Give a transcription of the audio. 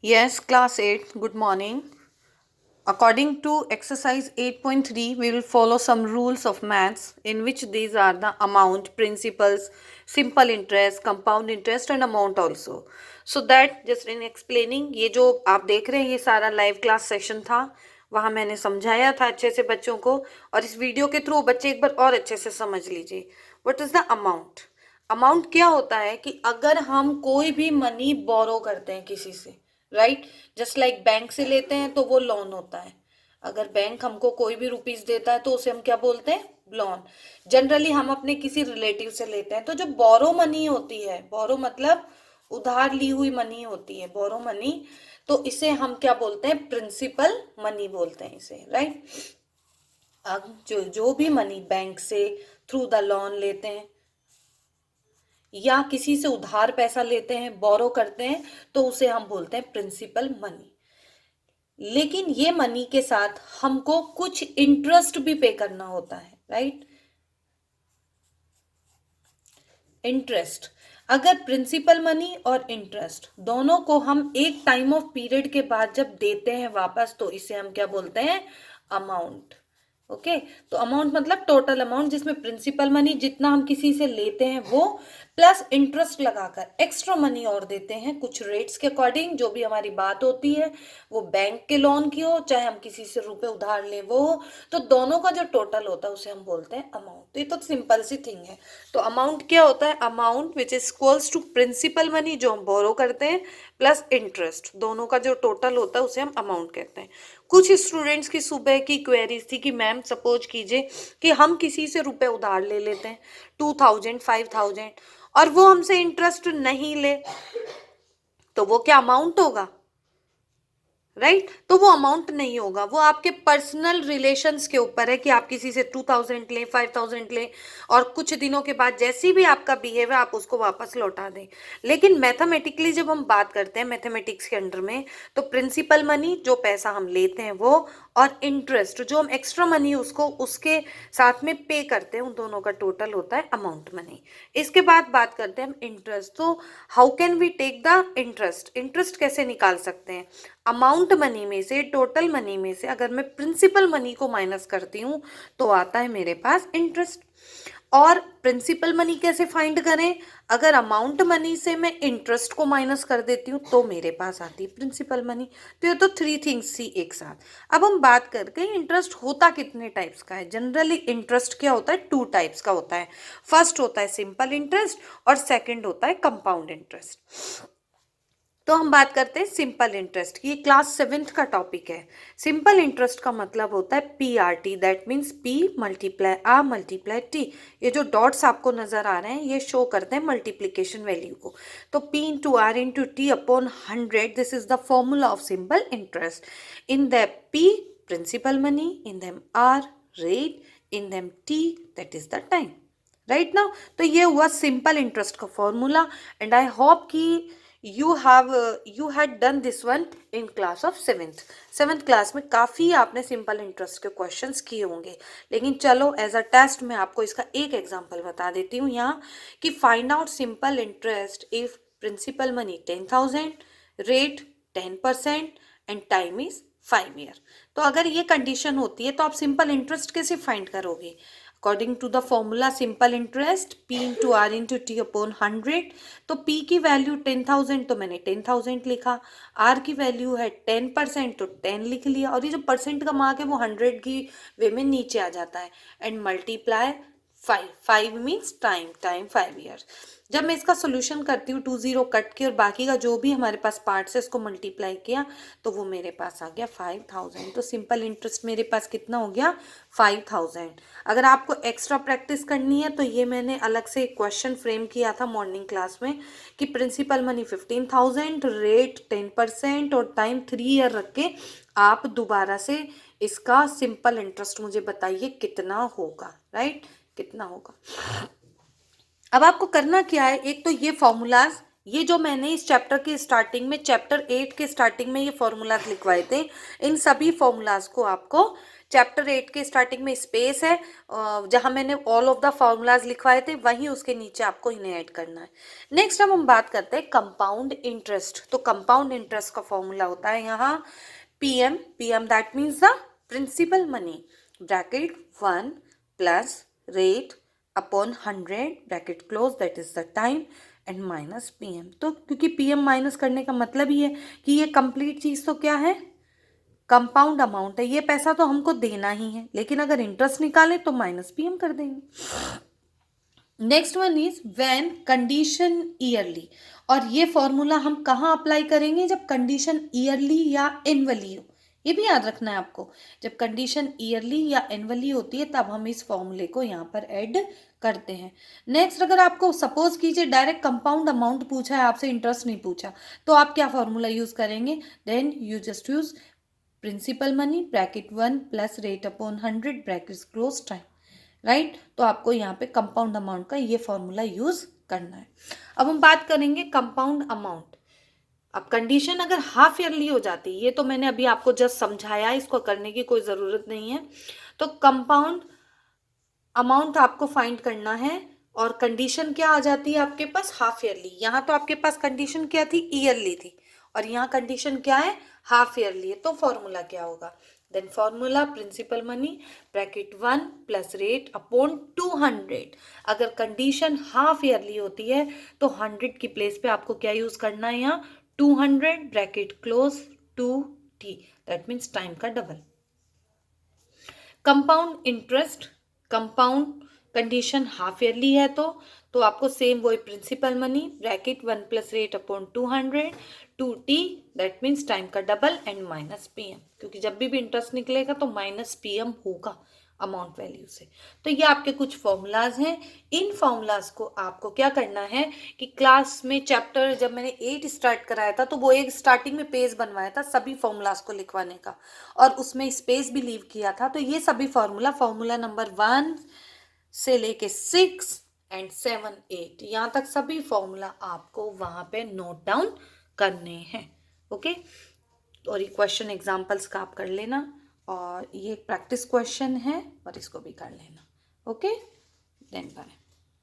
Yes, class 8, good morning. According to exercise 8.3, we will follow some rules of maths in which these are the amount, principles, simple interest, compound interest and amount also. So that just in explaining, ये जो आप देख रहे हैं ये सारा live class session था, वहाँ मैंने समझाया था अच्छे से बच्चों को, और इस वीडियो के थ्रू बच्चे एक बार और अच्छे से समझ लीजिए. What is the amount? Amount क्या होता है कि अगर हम कोई भी मनी बोरो करते हैं किसी से, राइट, जस्ट लाइक बैंक से लेते हैं तो वो लोन होता है. अगर बैंक हमको कोई भी रुपीस देता है तो उसे हम क्या बोलते हैं? लोन. जनरली हम अपने किसी रिलेटिव से लेते हैं. तो जो बोरो मनी होती है, बोरो मतलब उधार ली हुई मनी होती है, बोरो मनी, तो इसे हम क्या बोलते हैं? प्रिंसिपल मनी बोलते हैं इसे, राइट. अब जो भी मनी बैंक से थ्रू द लोन लेते हैं या किसी से उधार पैसा लेते हैं, बोरो करते हैं, तो उसे हम बोलते हैं प्रिंसिपल मनी. लेकिन ये मनी के साथ हमको कुछ इंटरेस्ट भी पे करना होता है, राइट. इंटरेस्ट, अगर प्रिंसिपल मनी और इंटरेस्ट दोनों को हम एक टाइम ऑफ पीरियड के बाद जब देते हैं वापस, तो इसे हम क्या बोलते हैं? अमाउंट. ओके. तो अमाउंट मतलब टोटल अमाउंट जिसमें प्रिंसिपल मनी जितना हम किसी से लेते हैं वो प्लस इंटरेस्ट लगाकर एक्स्ट्रा मनी और देते हैं कुछ रेट्स के अकॉर्डिंग. जो भी हमारी बात होती है वो बैंक के लोन की हो चाहे हम किसी से रुपए उधार ले वो हो, तो दोनों का जो टोटल होता है उसे हम बोलते हैं अमाउंट. तो ये तो सिंपल सी थिंग है. तो अमाउंट क्या होता है? Amount which is equals to principal money जो हम बोरो करते हैं प्लस इंटरेस्ट, दोनों का जो टोटल होता है उसे हम अमाउंट कहते हैं. कुछ स्टूडेंट्स की सुबह की क्वेरीज थी कि मैम सपोज कीजिए कि हम किसी से रुपए उधार ले लेते हैं 2000 5000 और वो हमसे इंटरेस्ट नहीं ले, तो वो क्या अमाउंट होगा? राइट. तो वो अमाउंट नहीं होगा. वो आपके पर्सनल रिलेशंस के ऊपर है कि आप किसी से 2000 लें 5000 लें और कुछ दिनों के बाद जैसी भी आपका बिहेव है आप उसको वापस लौटा दें. लेकिन मैथमेटिकली जब हम बात करते हैं मैथमेटिक्स के अंडर में, तो प्रिंसिपल मनी जो पैसा हम लेते हैं वो, और इंटरेस्ट जो हम एक्स्ट्रा मनी उसको उसके साथ में पे करते हैं, उन दोनों का टोटल होता है अमाउंट मनी. इसके बाद बात करते हैं हम इंटरेस्ट. तो how can we take the interest? Interest कैसे निकाल सकते हैं? अमाउंट मनी में से, टोटल मनी में से अगर मैं प्रिंसिपल मनी को माइनस करती हूँ तो आता है मेरे पास इंटरेस्ट. और प्रिंसिपल मनी कैसे फाइंड करें? अगर अमाउंट मनी से मैं इंटरेस्ट को माइनस कर देती हूँ तो मेरे पास आती है प्रिंसिपल मनी. तो ये तो थ्री थिंग्स थी एक साथ. अब हम बात करके इंटरेस्ट होता कितने टाइप्स का है. जनरली इंटरेस्ट क्या होता है? टू टाइप्स का होता है. फर्स्ट होता है सिंपल इंटरेस्ट और सेकेंड होता है कंपाउंड इंटरेस्ट. तो हम बात करते हैं सिंपल इंटरेस्ट की. ये क्लास 7th का टॉपिक है. सिंपल इंटरेस्ट का मतलब होता है PRT, that means P multiply R multiply T. ये जो डॉट्स आपको नजर आ रहे हैं ये शो करते हैं मल्टीप्लीकेशन वैल्यू को. तो P into R into T upon 100, this is the formula of simple interest. In the P principal money, in them R rate, in them T that is the time. Right now, तो ये हुआ simple interest का formula. And I hope कि you had done this one in class of 7th class में काफ़ी आपने simple interest के questions किए होंगे. लेकिन चलो एज अ टेस्ट मैं आपको इसका एक एग्जांपल बता देती हूँ यहाँ कि find out simple interest if principal money 10,000, rate 10% and time is 5 year. तो अगर ये कंडीशन होती है तो आप सिंपल इंटरेस्ट कैसे फाइंड करोगे? According to the formula simple interest P into R into T upon 100. तो P की वैल्यू 10,000 तो मैंने 10,000 लिखा, R की वैल्यू है 10% तो 10 लिख लिया, और ये जो परसेंट का मार्क है वो 100 की वे में नीचे आ जाता है. And multiply 5 means time 5 years. जब मैं इसका सोल्यूशन करती हूँ 20 कट के और बाकी का जो भी हमारे पास पार्ट्स है इसको मल्टीप्लाई किया तो वो मेरे पास आ गया 5,000. तो सिंपल इंटरेस्ट मेरे पास कितना हो गया? 5,000. अगर आपको एक्स्ट्रा प्रैक्टिस करनी है तो ये मैंने अलग से क्वेश्चन फ्रेम किया था मॉर्निंग क्लास में कि प्रिंसिपल मनी 15,000, रेट 10% और टाइम 3 ईयर रख के आप दोबारा से इसका सिंपल इंटरेस्ट मुझे बताइए कितना होगा. राइट, कितना होगा. अब आपको करना क्या है? एक तो ये फॉर्मूलाज, ये जो मैंने इस चैप्टर के स्टार्टिंग में चैप्टर 8 के स्टार्टिंग में ये फॉर्मूलाज लिखवाए थे, इन सभी फॉर्मूलाज को आपको चैप्टर 8 के स्टार्टिंग में स्पेस है, जहां मैंने ऑल ऑफ द फॉर्मूलाज लिखवाए थे वहीं उसके नीचे आपको इन्हें ऐड करना है। नेक्स्ट अब हम बात करते हैं कंपाउंड इंटरेस्ट। तो कंपाउंड इंटरेस्ट का फॉर्मूला होता है यहाँ PM, PM that means the principal money, bracket 1 plus rate upon 100 bracket close that is the time and minus PM. तो क्योंकि पीएम माइनस करने का मतलब ही है कि ये कंप्लीट चीज तो क्या है, कंपाउंड अमाउंट है, ये पैसा तो हमको देना ही है, लेकिन अगर इंटरेस्ट निकाले तो माइनस पीएम कर देंगे। Next one is when condition yearly, और ये फॉर्मूला हम कहाँ अप्लाई करेंगे, जब कंडीशन ईयरली या एनुअली हो। ये भी याद रखना है आपको, जब कंडीशन ईयरली या एनुअली होती है तब हम इस फॉर्मूले को यहाँ पर ऐड करते हैं। नेक्स्ट अगर आपको सपोज कीजिए डायरेक्ट कंपाउंड अमाउंट पूछा है, आपसे इंटरेस्ट नहीं पूछा, तो आप क्या फॉर्मूला यूज करेंगे, then you just use principal money bracket 1 plus rate upon 100 bracket close time, right. तो आपको यहाँ पे कंपाउंड अमाउंट का ये फॉर्मूला यूज करना है। अब हम बात करेंगे कंपाउंड अमाउंट। अब कंडीशन अगर हाफ ईयरली हो जाती है, ये तो मैंने अभी आपको जस्ट समझाया, इसको करने की कोई ज़रूरत नहीं है। तो कंपाउंड अमाउंट आपको फाइंड करना है और कंडीशन क्या आ जाती है आपके पास, हाफ ईयरली। यहाँ तो आपके पास कंडीशन क्या थी, ईयरली थी, और यहाँ कंडीशन क्या है, हाफ ईयरली है। तो फॉर्मूला क्या होगा, then formula principal money bracket 1 plus rate upon 200। अगर कंडीशन हाफ ईयरली होती है तो 100 की प्लेस पे आपको क्या यूज करना है, यहाँ 200 bracket close 2t, that means time का double. Compound interest, compound condition half yearly है तो आपको सेम वही principal money bracket 1 plus rate upon 200 2t, that means time का डबल एंड माइनस पीएम, क्योंकि जब भी इंटरेस्ट निकलेगा तो माइनस पीएम होगा अमाउंट वैल्यू से। तो ये आपके कुछ फॉर्मूलाज हैं। इन फॉर्मूलाज को आपको क्या करना है कि क्लास में चैप्टर जब मैंने 8 स्टार्ट कराया था तो वो एक स्टार्टिंग में पेज बनवाया था सभी फॉर्मूलाज को लिखवाने का, और उसमें स्पेस भी लीव किया था। तो ये सभी फॉर्मूला नंबर 1 से लेके 6 एंड 7 8 यहाँ तक सभी फॉर्मूला आपको वहां पे नोट डाउन करने हैं। ओके, और ये क्वेश्चन एग्जाम्पल्स का आप कर लेना, और ये प्रैक्टिस क्वेश्चन है और इसको भी कर लेना। Okay, then bye.